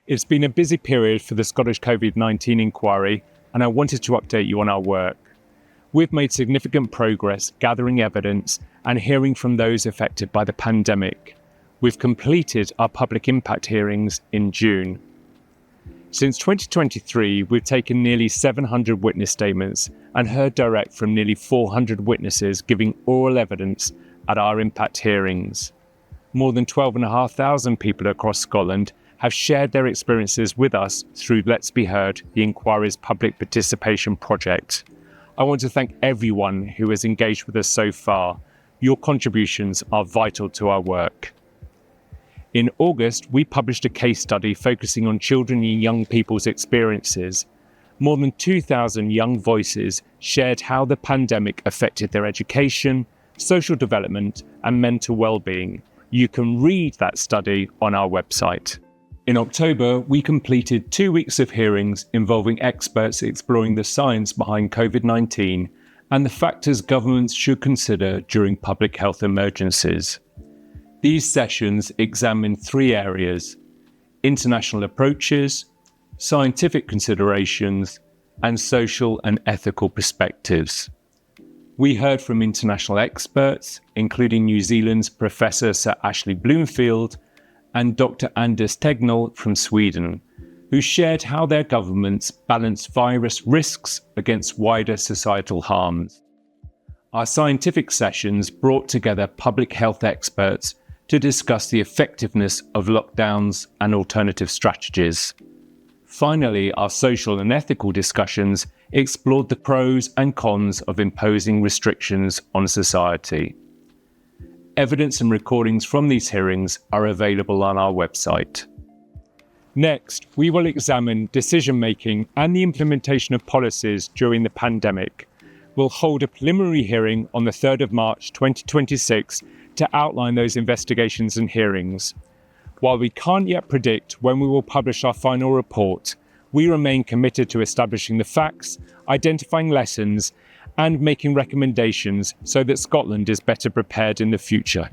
It's been a busy period for the Scottish COVID-19 inquiry, and I wanted to update you on our work. We've made significant progress gathering evidence and hearing from those affected by the pandemic. We've completed our public impact hearings in June. Since 2023, we've taken nearly 700 witness statements and heard direct from nearly 400 witnesses giving oral evidence at our impact hearings. More than 12,500 people across Scotland have shared their experiences with us through Let's Be Heard, the inquiry's public participation project. I want to thank everyone who has engaged with us so far. Your contributions are vital to our work. In August, we published a case study focusing on children and young people's experiences. More than 2,000 young voices shared how the pandemic affected their education, social development, and mental well-being. You can read that study on our website. In October, we completed 2 weeks of hearings involving experts exploring the science behind COVID-19 and the factors governments should consider during public health emergencies. These sessions examined 3 areas: international approaches, scientific considerations, and social and ethical perspectives. We heard from international experts, including New Zealand's Professor Sir Ashley Bloomfield and Dr. Anders Tegnell from Sweden, who shared how their governments balance virus risks against wider societal harms. Our scientific sessions brought together public health experts to discuss the effectiveness of lockdowns and alternative strategies. Finally, our social and ethical discussions explored the pros and cons of imposing restrictions on society. Evidence and recordings from these hearings are available on our website. Next, we will examine decision-making and the implementation of policies during the pandemic. We'll hold a preliminary hearing on the 3rd of March 2026 to outline those investigations and hearings. While we can't yet predict when we will publish our final report, we remain committed to establishing the facts, identifying lessons, and making recommendations so that Scotland is better prepared in the future.